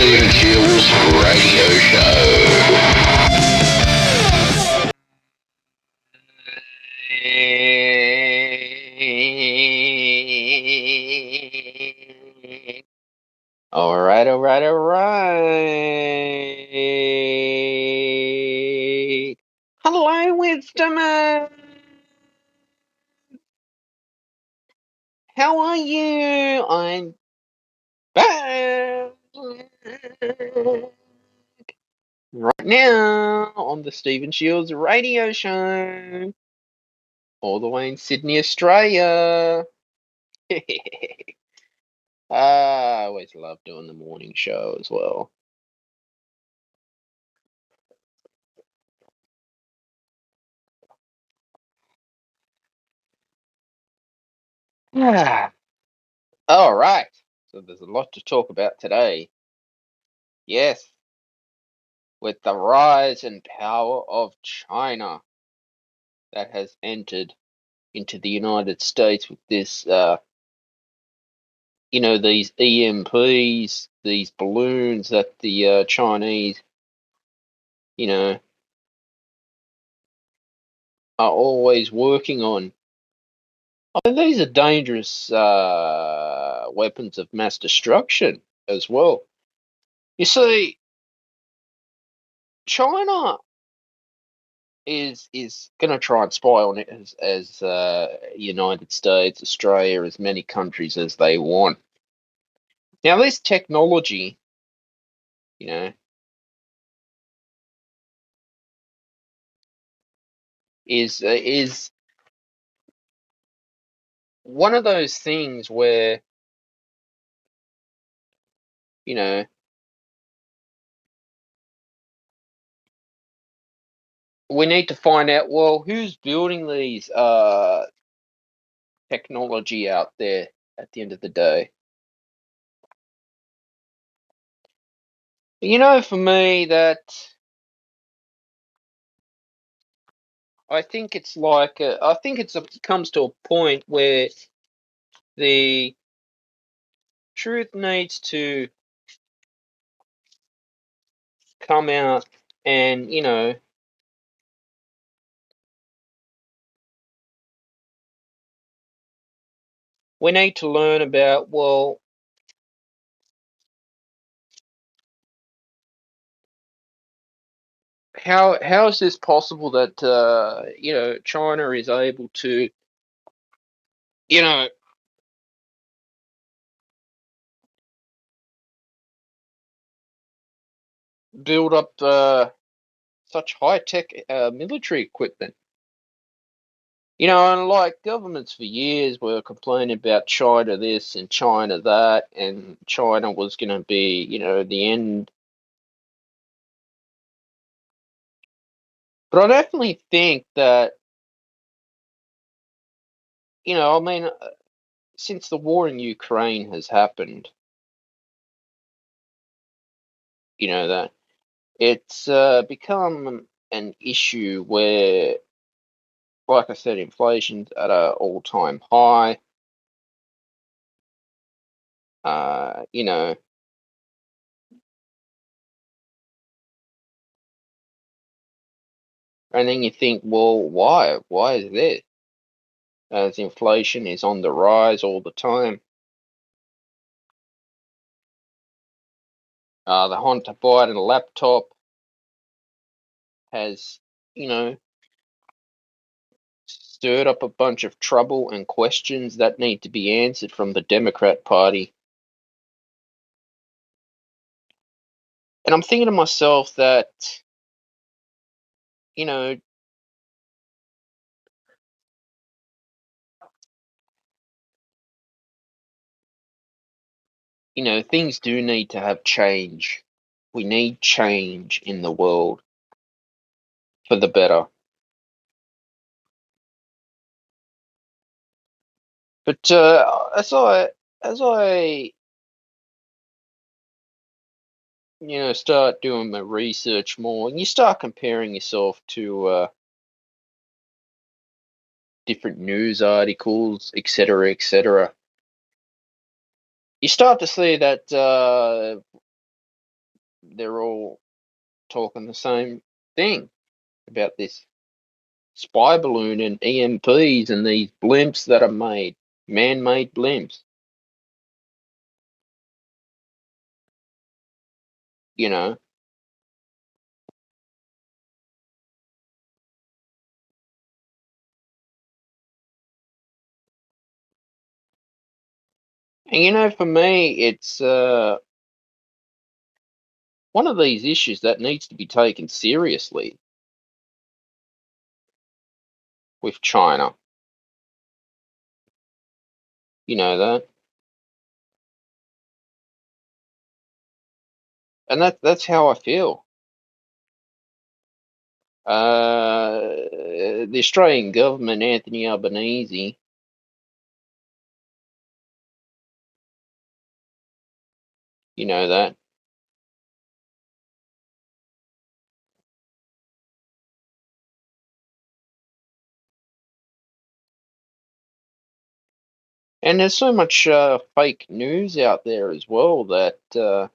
Stephen Shields Radio Show. All right, all right, all right. Hello, Wisdomer. How are you? I'm back right now on the Stephen Shields Radio Show, all the way in Sydney, Australia. I always love doing the morning show as well. All right. So there's a lot to talk about today. Yes, with the rise and power of China that has entered into the United States with this, these EMPs, these balloons that the Chinese, you know, are always working on. I mean, these are dangerous weapons of mass destruction as well. You see, China is going to try and spy on it as United States, Australia, as many countries as they want. Now, this technology, you know, is one of those things where you know we need to find out. Well, who's building these technology out there at the end of the day? For me, that I think it's like I think it comes to a point where the truth needs to come out, and we need to learn about, well, how is this possible that China is able to you know build up such high tech military equipment. And like governments for years were complaining about China this and China that, and China was going to be, the end. But I definitely think that, I mean, since the war in Ukraine has happened, that it's become an issue where, like I said, inflation's at an all-time high. Uh, you know, and then you think, well, why? Why is this? As inflation is on the rise all the time. The Hunter Biden laptop has, you know, stirred up a bunch of trouble and questions that need to be answered from the Democrat Party. And I'm thinking to myself that, you know, things do need to have change. We need change in the world for the better. But as I start doing my research more, and you start comparing yourself to different news articles, etc., etc., you start to see that they're all talking the same thing about this spy balloon and EMPs and these blimps that are made, man-made blimps, you know. And for me, it's one of these issues that needs to be taken seriously with China. You know that, and that's how I feel. The Australian government, Anthony Albanese, you know that, and there's so much fake news out there as well that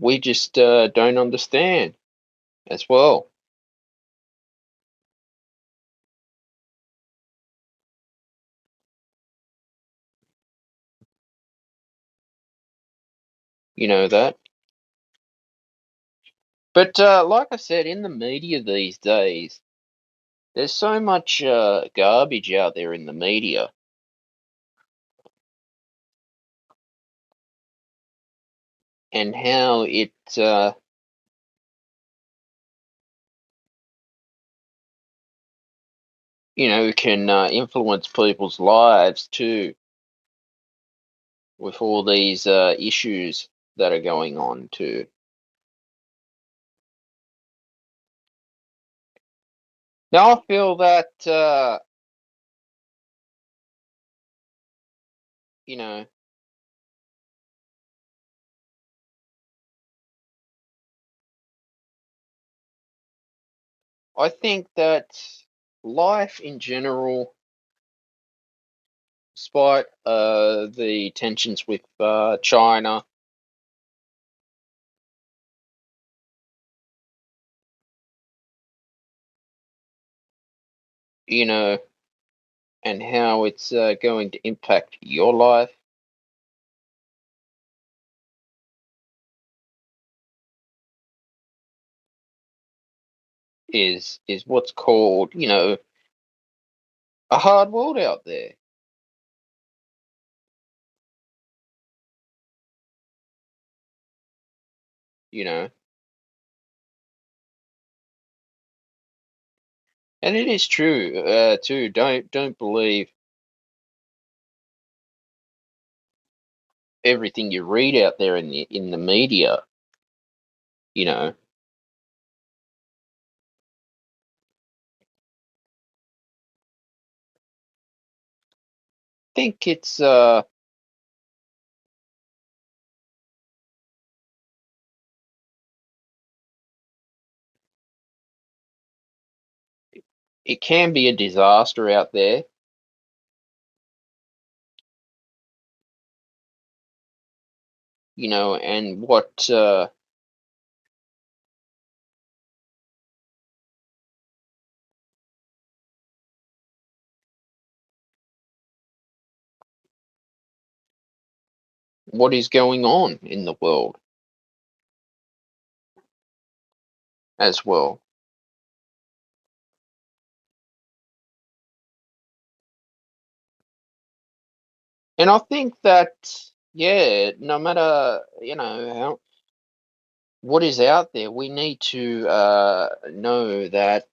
we just don't understand as well. You know that. But like I said, in the media these days, there's so much garbage out there in the media, and how it, can influence people's lives too, with all these issues that are going on too. Now, I feel that, you know, I think that life in general, despite the tensions with China, you know, and how it's going to impact your life is what's called, a hard world out there, you know. And it is true too. Don't believe everything you read out there in the media, you know. Think it can be a disaster out there, and what is going on in the world as well. And I think that, yeah, no matter, what is out there, we need to know that,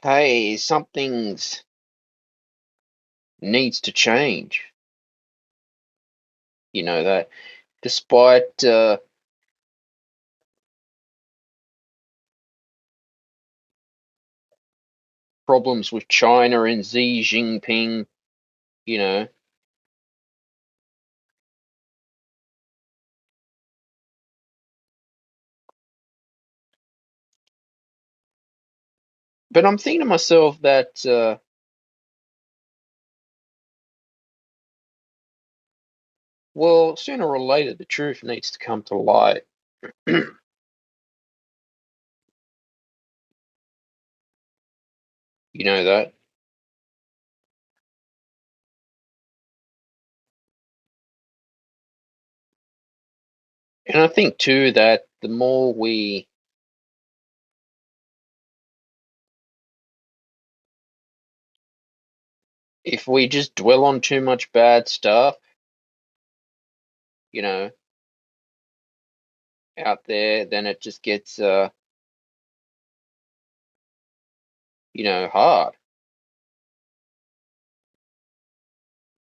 hey, something's needs to change. That despite problems with China and Xi Jinping, you know, But I'm thinking to myself that, well, sooner or later, the truth needs to come to light. You know that? And I think too that the more if we just dwell on too much bad stuff, you know, out there, then it just gets, hard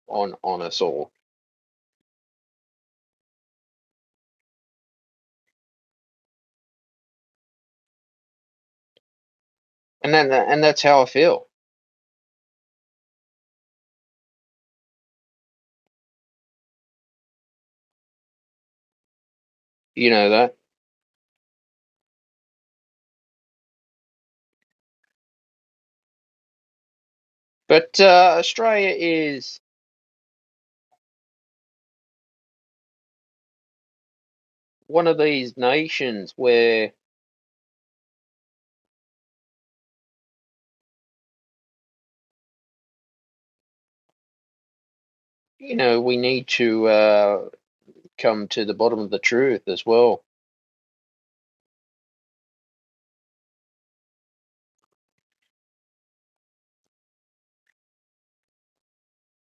on us all. And that's how I feel. You know that. But Australia is one of these nations where, we need to come to the bottom of the truth as well.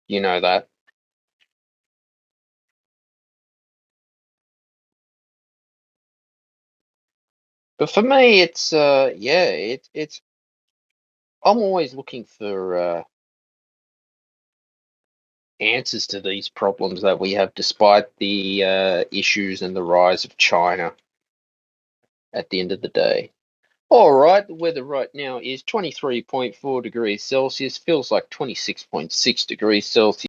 You know that. But for me, it's yeah, it's I'm always looking for answers to these problems that we have, despite the issues and the rise of China. At the end of the day. All right, the weather right now is 23.4 degrees Celsius, feels like 26.6 degrees Celsius.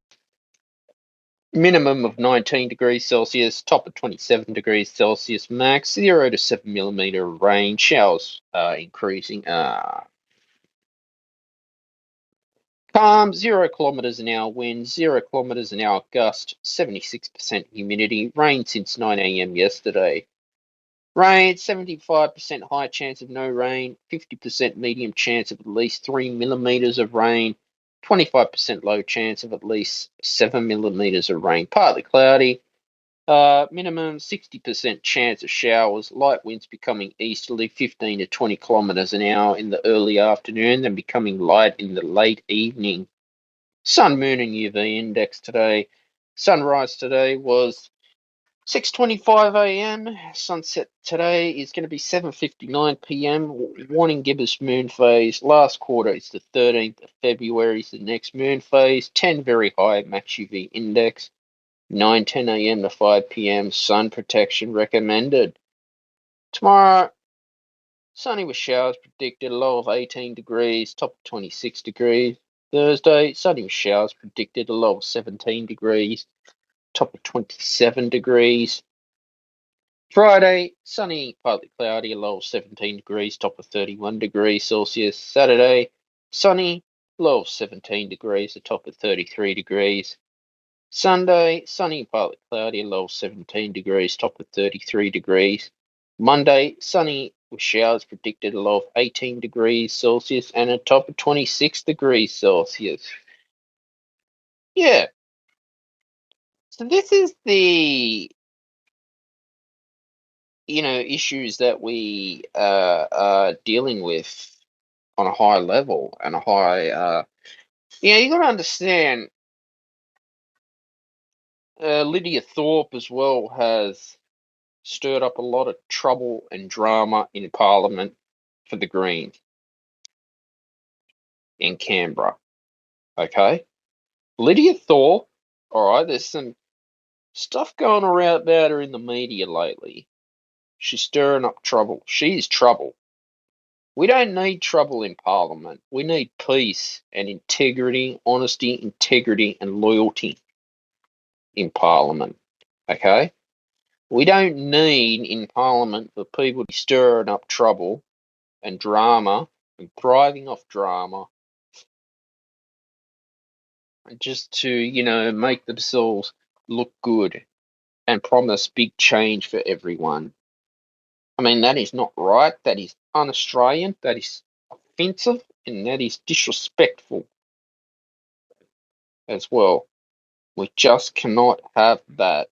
Minimum of 19 degrees Celsius, top of 27 degrees Celsius, max 0 to 7 millimeter rain, showers increasing. Calm, 0 kilometers an hour wind, 0 kilometers an hour gust, 76% humidity, rain since 9 a.m. yesterday. Rain, 75% high chance of no rain, 50% medium chance of at least 3 millimeters of rain, 25% low chance of at least 7 millimeters of rain. Partly cloudy. Minimum 60% chance of showers, light winds becoming easterly 15 to 20 kilometers an hour in the early afternoon, then becoming light in the late evening. Sun, moon, and UV index today. Sunrise today was 6:25 a.m. Sunset today is going to be 7:59 p.m. Warning gibbous moon phase. Last quarter is the 13th of February is the next moon phase. 10 very high max UV index. 9:10 a.m. to 5 p.m. Sun protection recommended. Tomorrow, sunny with showers predicted. Low of 18 degrees. Top of 26 degrees. Thursday, sunny with showers predicted. A low of 17 degrees. Top of 27 degrees. Friday, sunny, partly cloudy, a low of 17 degrees, top of 31 degrees Celsius. Saturday, sunny, low of 17 degrees, a top of 33 degrees. Sunday, sunny, partly cloudy, a low of 17 degrees, top of 33 degrees. Monday, sunny with showers predicted, a low of 18 degrees Celsius and a top of 26 degrees Celsius. Yeah, so this is the issues that we are dealing with on a high level and a high, you got to understand, Lydia Thorpe as well has stirred up a lot of trouble and drama in Parliament for the Greens in Canberra. Okay, Lydia Thorpe. All right, there's some stuff going around about her in the media lately. She's stirring up trouble. She's trouble. We don't need trouble in Parliament. We need peace and integrity, honesty, integrity, and loyalty in Parliament. Okay? We don't need in Parliament for people to be stirring up trouble and drama and thriving off drama, and just to, make themselves look good and promise big change for everyone. I mean, that is not right. That is un-Australian. That is offensive, and that is disrespectful as well. We just cannot have that.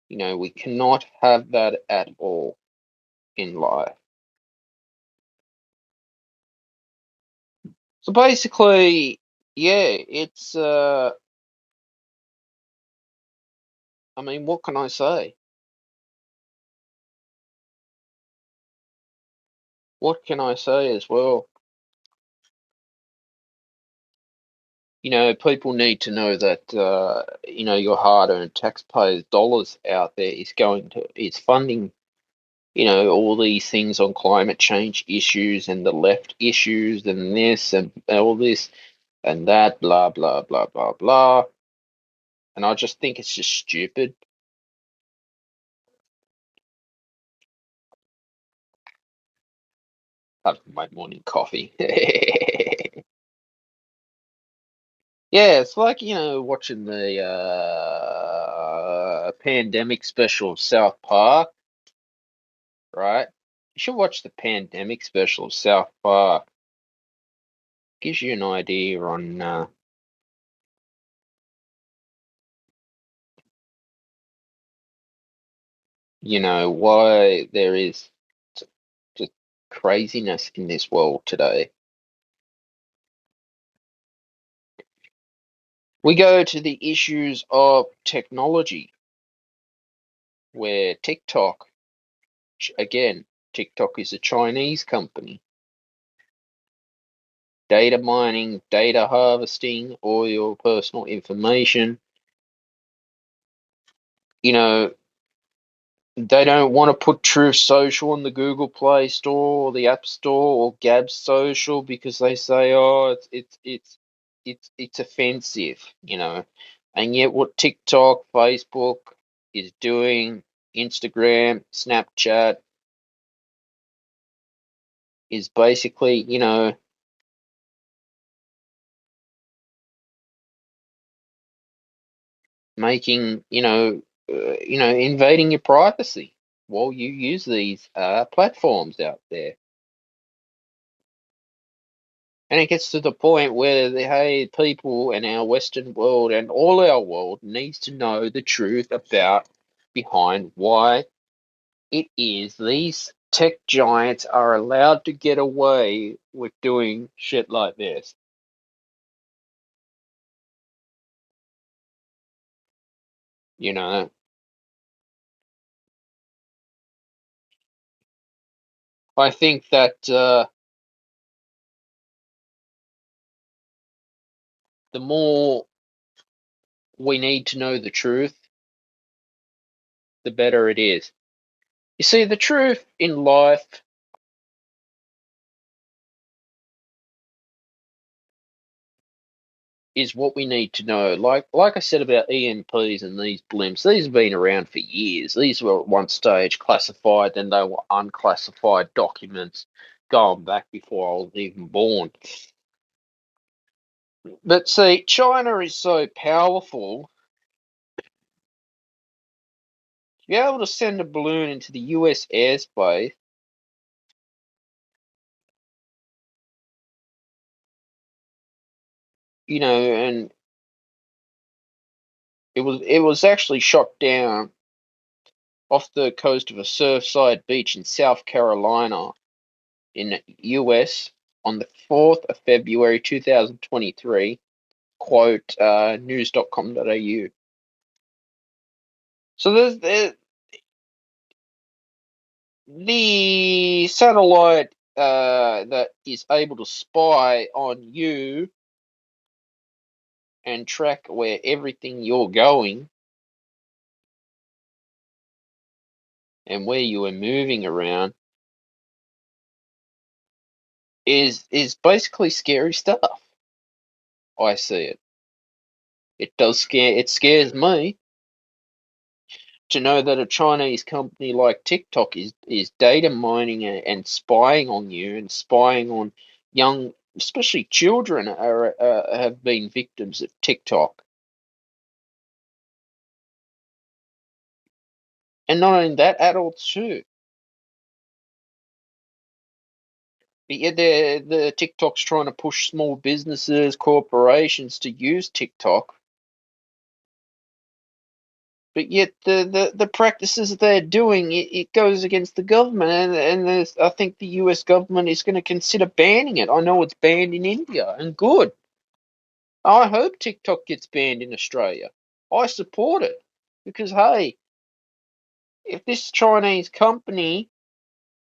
We cannot have that at all in life. So basically, yeah, it's I mean, what can I say? What can I say as well? People need to know that your hard-earned taxpayers' dollars out there is funding, all these things on climate change issues and the left issues and this and all this and that, blah blah blah blah blah. And I just think it's just stupid. Have my morning coffee. Yeah, it's like, watching the pandemic special of South Park, right? You should watch the pandemic special of South Park. Gives you an idea on, why there is just craziness in this world today. We go to the issues of technology, where again, TikTok is a Chinese company. Data mining, data harvesting, all your personal information. You know, they don't want to put Truth Social in the Google Play Store or the App Store or Gab Social because they say, oh, it's offensive, And yet, what TikTok, Facebook is doing, Instagram, Snapchat, is basically, making, invading your privacy while you use these platforms out there. And it gets to the point where hey, people in our Western world and all our world needs to know the truth about behind why it is these tech giants are allowed to get away with doing shit like this. You know, I think that the more we need to know the truth, the better it is. You see, the truth in life is what we need to know. Like I said about EMPs and these blimps, these have been around for years. These were at one stage classified, then they were unclassified documents going back before I was even born. But see, China is so powerful, to be able to send a balloon into the US airspace, and it was actually shot down off the coast of a surfside beach in South Carolina in the US on the 4th of February 2023, quote news.com.au. So there's the satellite that is able to spy on you and track where everything you're going and where you are moving around is basically scary stuff. I see it. It scares me. to know that a Chinese company like TikTok is data mining and spying on you and spying on young, especially children, are have been victims of TikTok. And not only that, adults too. But yeah, the TikTok's trying to push small businesses, corporations to use TikTok. But yet the practices they're doing, it goes against the government, and I think the US government is going to consider banning it. I know it's banned in India, and good. I hope TikTok gets banned in Australia. I support it because hey, if this Chinese company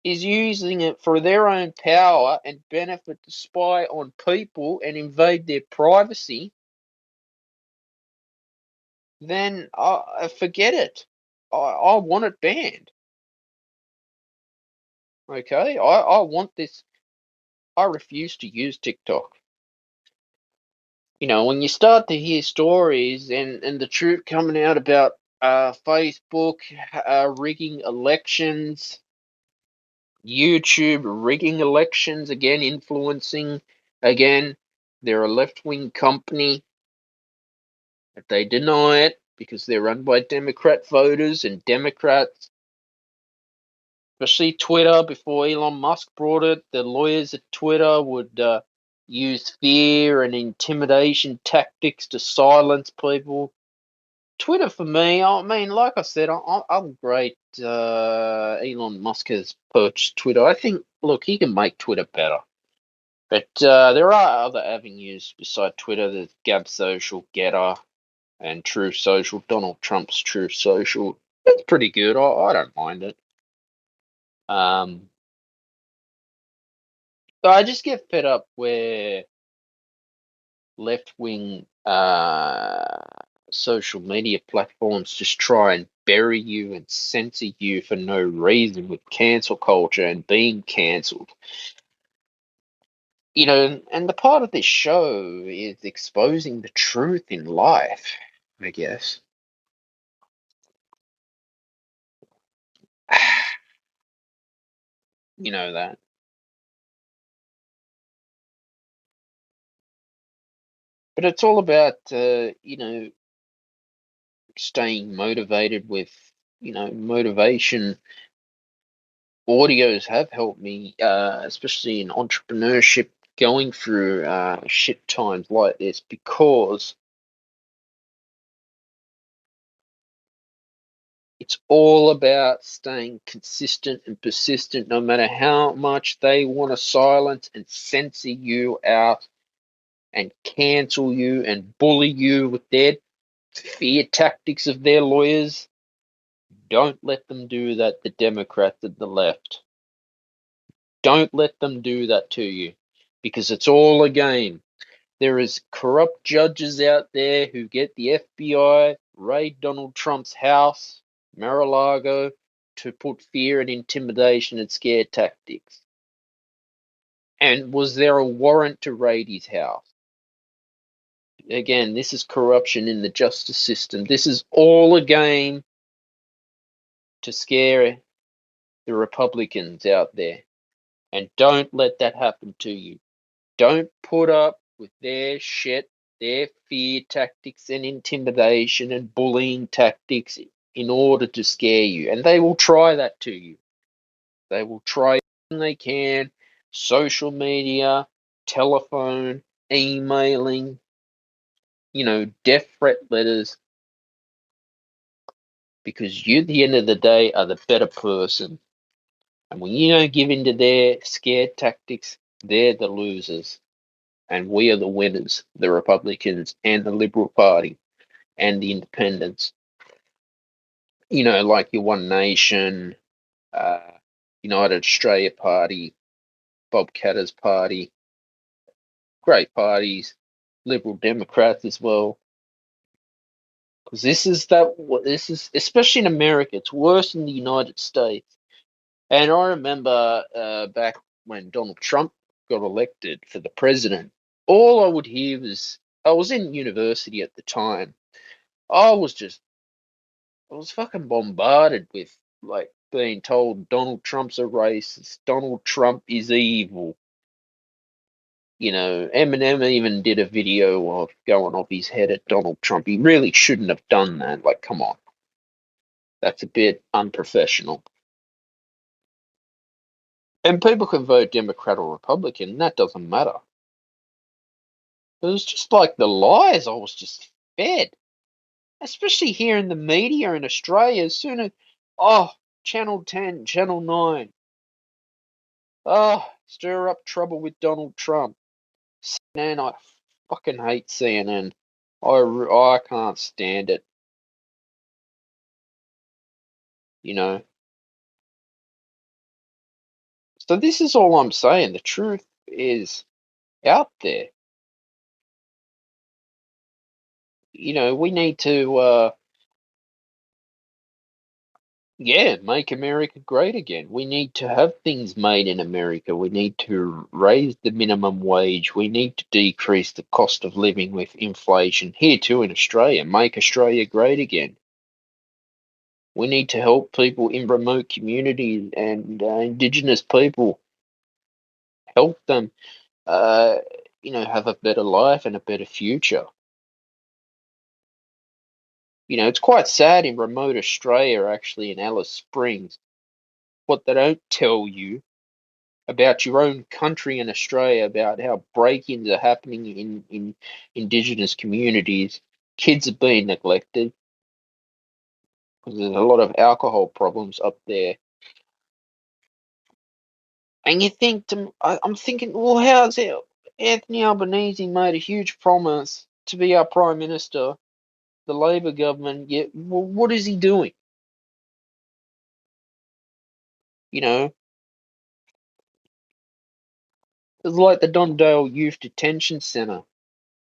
is using it for their own power and benefit to spy on people and invade their privacy, then forget it. I want it banned. Okay, I want this. I refuse to use TikTok. When you start to hear stories and the truth coming out about Facebook rigging elections, YouTube rigging elections, again, influencing, again, they're a left wing company, but they deny it because they're run by Democrat voters and Democrats. Especially Twitter, before Elon Musk brought it, the lawyers at Twitter would use fear and intimidation tactics to silence people. Twitter for me, I mean, like I said, I'm great. Elon Musk has purchased Twitter. I think, look, he can make Twitter better. But there are other avenues beside Twitter. There's Gab Social, Getter, and True Social. Donald Trump's True Social. It's pretty good. I don't mind it. Um, but I just get fed up where left wing social media platforms just try and bury you and censor you for no reason with cancel culture and being cancelled. And the part of this show is exposing the truth in life, I guess. You know that. But it's all about, staying motivated with, motivation. Audios have helped me, especially in entrepreneurship, going through shit times like this, because it's all about staying consistent and persistent, no matter how much they want to silence and censor you out and cancel you and bully you with their fear tactics of their lawyers. Don't let them do that, the Democrats and the left. Don't let them do that to you, because it's all a game. There is corrupt judges out there who get the FBI, raid Donald Trump's house, Mar-a-Lago, to put fear and intimidation and scare tactics. And was there a warrant to raid his house? Again, this is corruption in the justice system. This is all a game to scare the Republicans out there. And don't let that happen to you. Don't put up with their shit, their fear tactics and intimidation and bullying tactics in order to scare you. And they will try that to you. They will try everything they can, social media, telephone, emailing, death threat letters, because you, at the end of the day, are the better person. And when you don't give in to their scare tactics, they're the losers. And we are the winners, the Republicans and the Liberal Party and the Independents. Like your One Nation, uh, United Australia Party, Bob Katter's party, great parties, Liberal Democrats as well. Because this is, especially in America, it's worse in the United States. And I remember back when Donald Trump got elected for the president, all I would hear was, I was in university at the time. I was just I was fucking bombarded with like being told Donald Trump's a racist, Donald Trump is evil. Eminem even did a video of going off his head at Donald Trump. He really shouldn't have done that. Like, come on, that's a bit unprofessional. And people can vote Democrat or Republican, that doesn't matter. It was just like the lies I was just fed, especially here in the media in Australia. As soon as, oh, Channel 10, Channel 9, oh, stir up trouble with Donald Trump. CNN, I fucking hate CNN. I can't stand it, you know. So this is all I'm saying. The truth is out there. We need to, yeah, make America great again. We need to have things made in America. We need to raise the minimum wage. We need to decrease the cost of living with inflation here too in Australia. Make Australia great again. We need to help people in remote communities and Indigenous people. Help them, uh, have a better life and a better future. It's quite sad in remote Australia, actually, in Alice Springs, what they don't tell you about your own country in Australia, about how break-ins are happening in Indigenous communities. Kids are being neglected because there's a lot of alcohol problems up there. And you think I'm thinking, well, how's it? Anthony Albanese made a huge promise to be our prime minister, the Labor government. Yet, well, what is he doing? You know, it's like the Dondale Youth Detention Centre.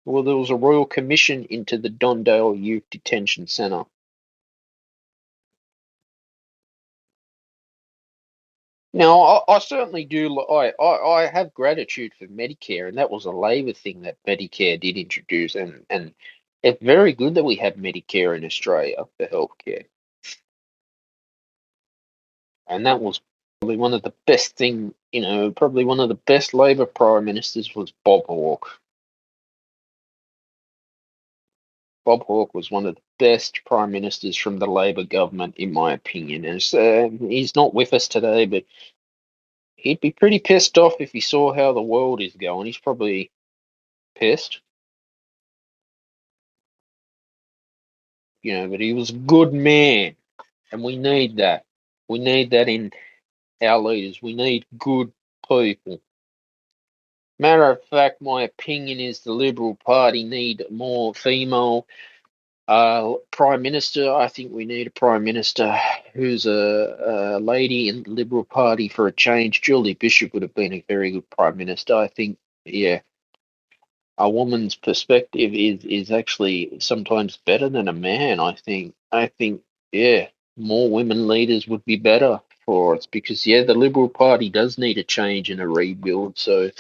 Well, there was a royal commission into the Dondale Youth Detention Centre. Now, I certainly do. I have gratitude for Medicare, and that was a Labor thing that Medicare did introduce, and it's very good that we have Medicare in Australia for healthcare, and that was probably one of the best thing. Probably one of the best Labor prime ministers was Bob Hawke. Bob Hawke was one of the best prime ministers from the Labor government, in my opinion. And he's not with us today, but he'd be pretty pissed off if he saw how the world is going. He's probably pissed, but he was a good man, and we need that. We need that in our leaders. We need good people. Matter of fact, my opinion is the Liberal Party need more female prime minister. I think we need a prime minister who's a lady in the Liberal Party for a change. Julie Bishop would have been a very good prime minister. I think, yeah, a woman's perspective is actually sometimes better than a man. I think, yeah, more women leaders would be better for us because yeah, the Liberal Party does need a change and a rebuild. So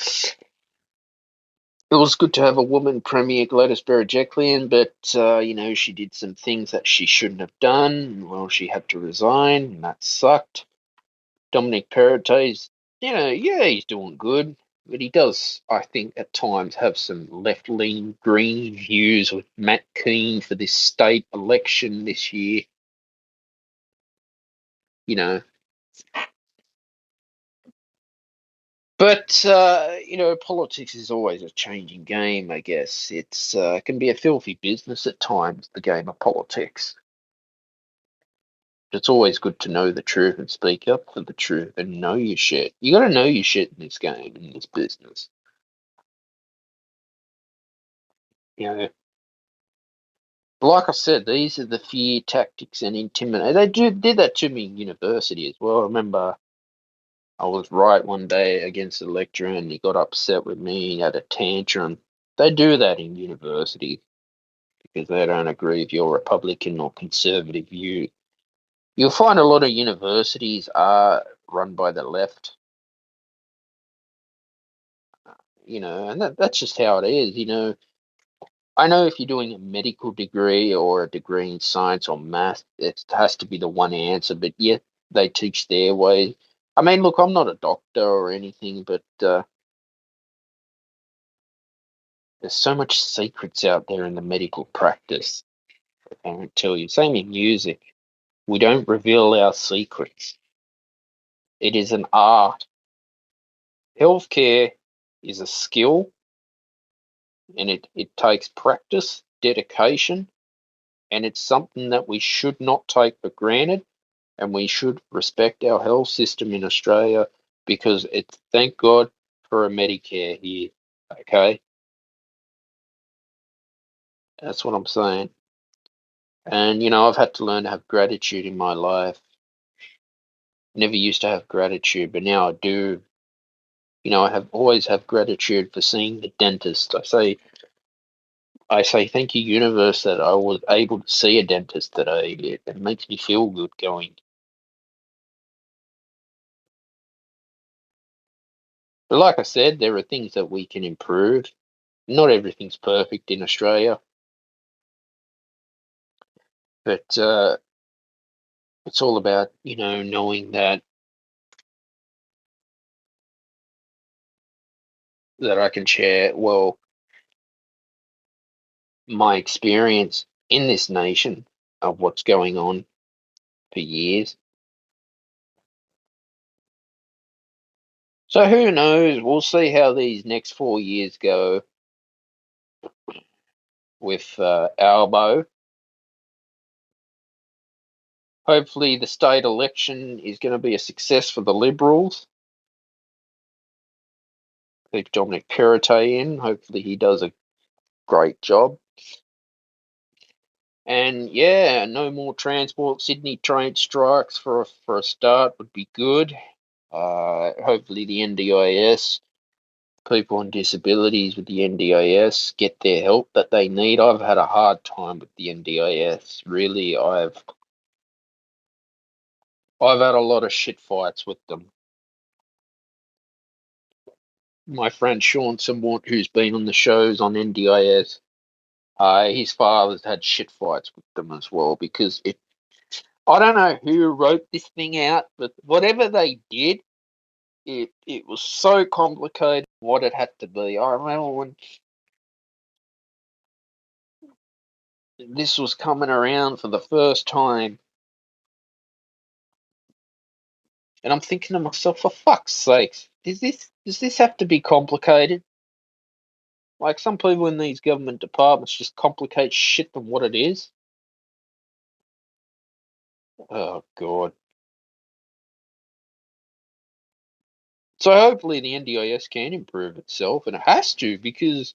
it was good to have a woman premier, Gladys Berejiklian, but she did some things that she shouldn't have done. Well, she had to resign, and that sucked. Dominic Perrottet's, yeah, he's doing good, but he does, I think, at times have some left-leaning green views with Matt Keane for this state election this year. You know, but politics is always a changing game. I guess it can be a filthy business at times, the game of politics. It's always good to know the truth and speak up for the truth and know your shit. You got to know your shit in this game, in this business. You know, like I said, these are the fear tactics and intimidate. Did that to me in university as well. I remember I was right one day against a lecturer and he got upset with me. He had a tantrum. They do that in university because they don't agree with your Republican or conservative view. You'll find a lot of universities are run by the left, and that's just how it is. I know if you're doing a medical degree or a degree in science or math, it has to be the one answer, but yeah, they teach their way. I mean, look, I'm not a doctor or anything, but there's so much secrets out there in the medical practice. I can't tell you. Same in music. We don't reveal our secrets. It is an art. Healthcare is a skill, and it takes practice, dedication, and it's something that we should not take for granted, and we should respect our health system in Australia because it's thank God for a Medicare here. Okay, that's what I'm saying. And I've had to learn to have gratitude in my life. Never used to have gratitude, but now I do. I have always have gratitude for seeing the dentist. I say thank you, universe, that I was able to see a dentist today. It makes me feel good going. But like I said, there are things that we can improve. Not everything's perfect in Australia, but it's all about knowing that I can share my experience in this nation of what's going on for years. So who knows? We'll see how these next 4 years go with Albo. Hopefully, the state election is going to be a success for the Liberals. Keep Dominic Perrottet in. Hopefully, he does a great job. And yeah, no more transport. Sydney train strikes for a start would be good. Hopefully, the NDIS, people on disabilities with the NDIS, get their help that they need. I've had a hard time with the NDIS. Really, I've had a lot of shit fights with them. My friend Sean Samwart, who's been on the shows on NDIS, his father's had shit fights with them as well because I don't know who wrote this thing out, but whatever they did, it was so complicated what it had to be. I remember when this was coming around for the first time, and I'm thinking to myself, for fuck's sakes, does this have to be complicated? Like some people in these government departments just complicate shit than what it is. Oh God. So hopefully the NDIS can improve itself, and it has to because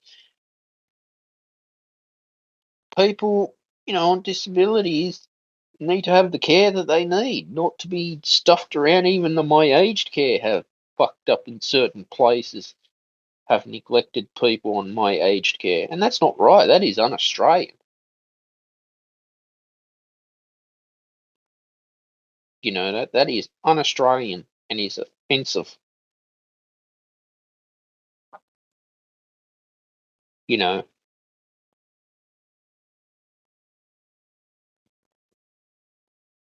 people, on disabilities need to have the care that they need, not to be stuffed around. Even the my aged care have fucked up in certain places, have neglected people on my aged care, and that's not right. That is un-Australian. That is un-Australian and is offensive. You know,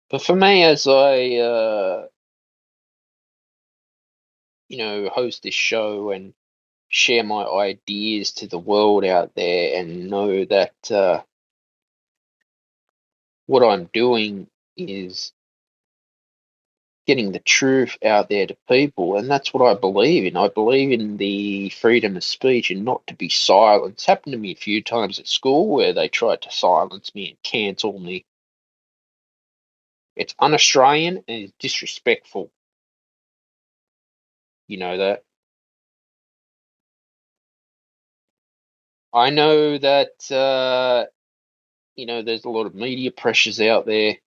but for me, as I host this show and share my ideas to the world out there and know that what I'm doing is getting the truth out there to people, and that's what I believe in. I believe in the freedom of speech and not to be silenced. It's happened to me a few times at school where they tried to silence me and cancel me. It's un-Australian and it's disrespectful. You know that. I know that there's a lot of media pressures out there.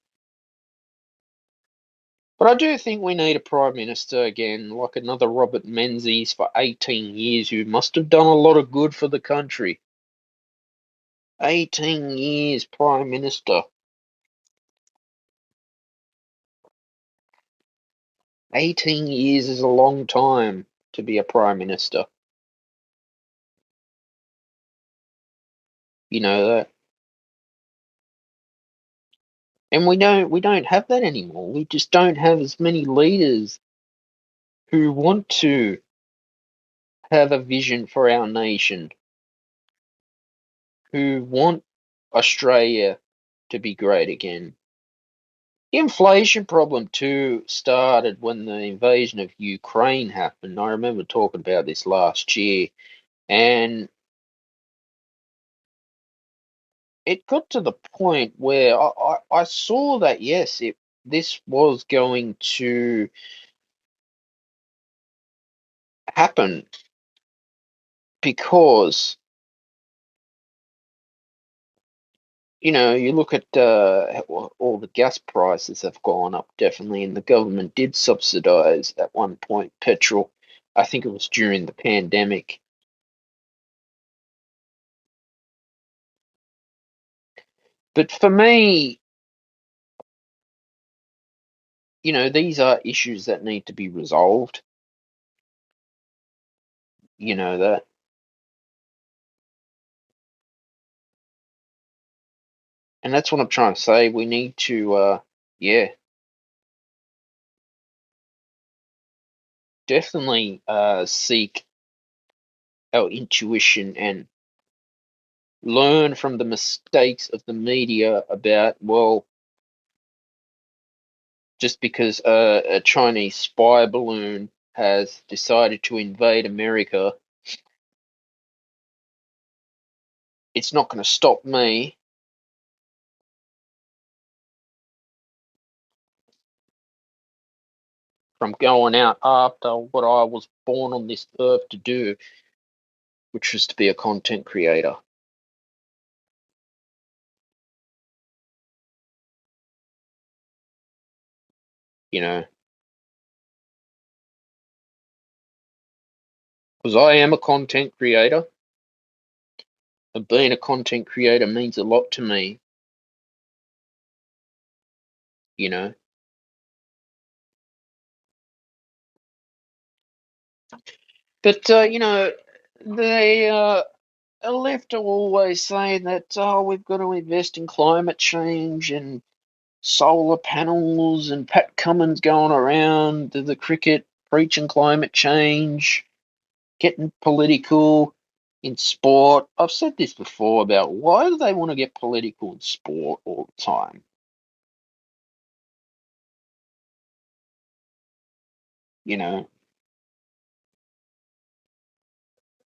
But I do think we need a Prime Minister again, like another Robert Menzies for 18 years, who must have done a lot of good for the country. 18 years Prime Minister. 18 years is a long time to be a Prime Minister. You know that, and we don't have that anymore. We just don't have as many leaders who want to have a vision for our nation, who want Australia to be great again. The inflation problem too started when the invasion of Ukraine happened. I remember talking about this last year, and it got to the point where I saw that yes, this was going to happen because you look at all the gas prices have gone up definitely, and the government did subsidize at one point petrol. I think it was during the pandemic. But for me, these are issues that need to be resolved. You know that, and that's what I'm trying to say. We need to, yeah, definitely seek our intuition and learn from the mistakes of the media about, well, just because a Chinese spy balloon has decided to invade America, it's not going to stop me from going out after what I was born on this earth to do, which was to be a content creator. You know, because I am a content creator, and being a content creator means a lot to me. You know, but they left are always saying that, oh, we've got to invest in climate change and solar panels, and Pat Cummins going around the cricket preaching climate change, getting political in sport. I've said this before about why do they want to get political in sport all the time? You know,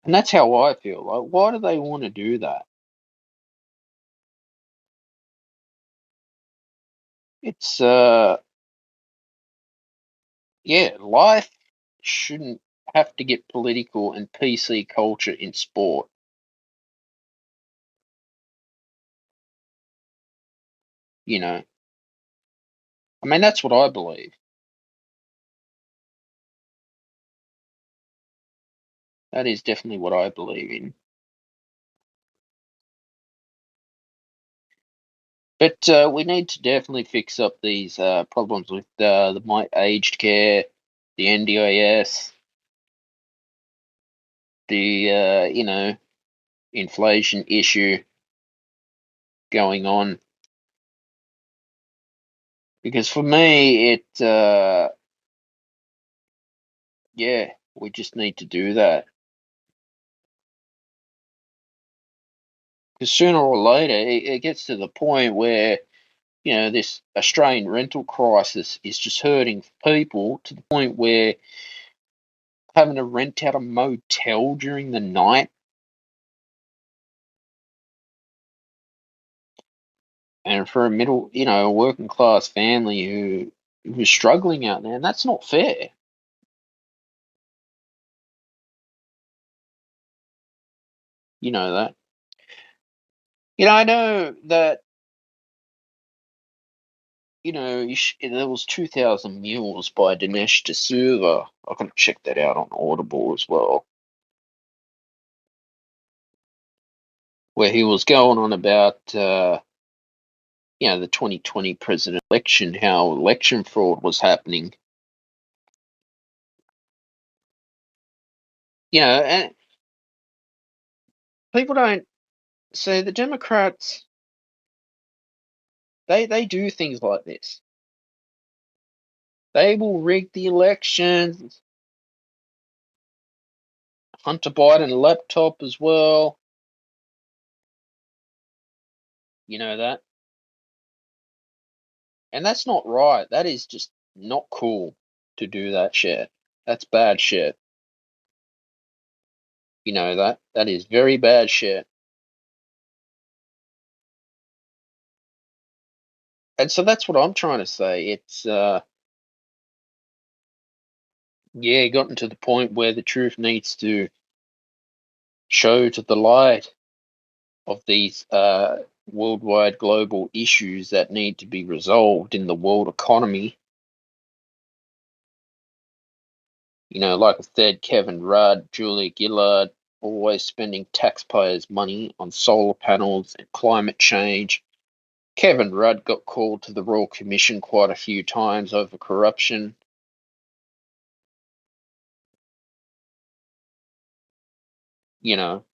and that's how I feel. Like, why do they want to do that? It's yeah, life shouldn't have to get political and PC culture in sport. You know, I mean, that's what I believe. That is definitely what I believe in. But we need to definitely fix up these problems with the my aged care, the NDIS, the inflation issue going on. Because for me, yeah, we just need to do that. Because sooner or later, it gets to the point where this Australian rental crisis is just hurting people to the point where having to rent out a motel during the night, and for a middle, a working class family who's struggling out there, and that's not fair. You know that. I know that there was 2,000 Mules by Dinesh D'Souza. I can check that out on Audible as well, where he was going on about the 2020 president election, how election fraud was happening. And people don't So the Democrats, they do things like this. They will rig the elections. Hunter Biden laptop as well. You know that? And that's not right. That is just not cool to do that shit. That's bad shit. You know that? That is very bad shit. And so that's what I'm trying to say. It's yeah, gotten to the point where the truth needs to show to the light of these worldwide global issues that need to be resolved in the world economy. You know, like I said, Kevin Rudd, Julia Gillard, always spending taxpayers' money on solar panels and climate change. Kevin Rudd got called to the Royal Commission quite a few times over corruption. You know,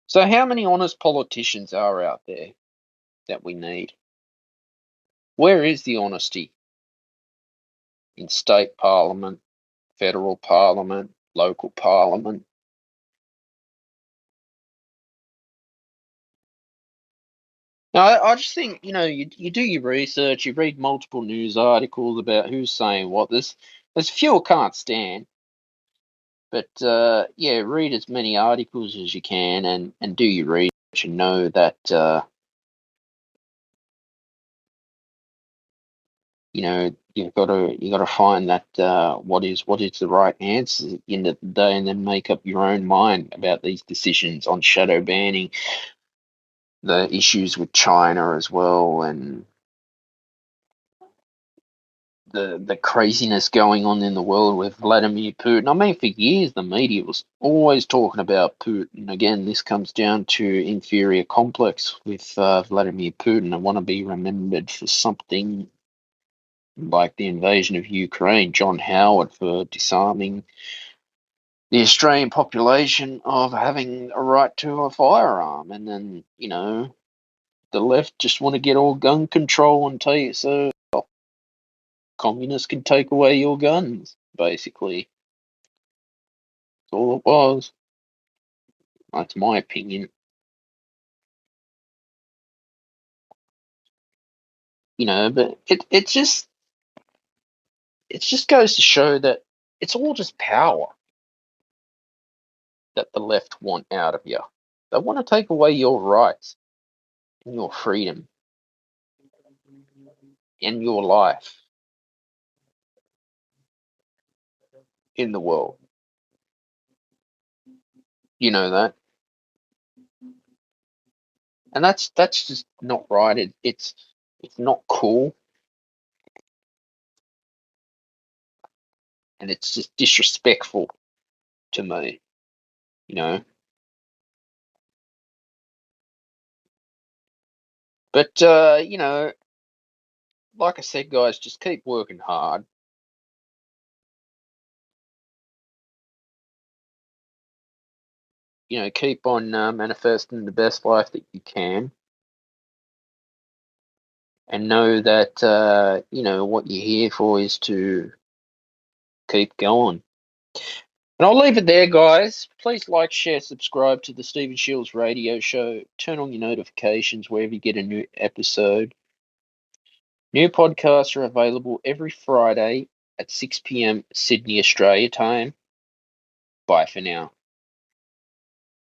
so how many honest politicians are out there that we need? Where is the honesty in state parliament, federal parliament, local parliament? Now, I just think, you do your research, you read multiple news articles about who's saying what. There's a few I can't stand, but yeah, read as many articles as you can and do your research and know that you gotta find that what is the right answer at the end of the day, and then make up your own mind about these decisions on shadow banning, the issues with China as well, and the craziness going on in the world with Vladimir Putin. I mean, for years the media was always talking about Putin. Again, this comes down to inferior complex with Vladimir Putin. I want to be remembered for something like the invasion of Ukraine, John Howard for disarming the Australian population of having a right to a firearm, and then the left just want to get all gun control and tell you so communists can take away your guns. Basically, that's all it was. That's my opinion. But it just goes to show that it's all just power that the left want out of you. They want to take away your rights and your freedom and your life in the world. You know that, and that's just not right. It's not cool, and it's just disrespectful to me. You know, but like I said, guys, just keep working hard. Keep on manifesting the best life that you can, and know that what you're here for is to keep going. And I'll leave it there, guys. Please like, share, subscribe to the Stephen Shields radio show. Turn on your notifications wherever you get a new episode. New podcasts are available every Friday at 6 p.m. Sydney, Australia time. Bye for now.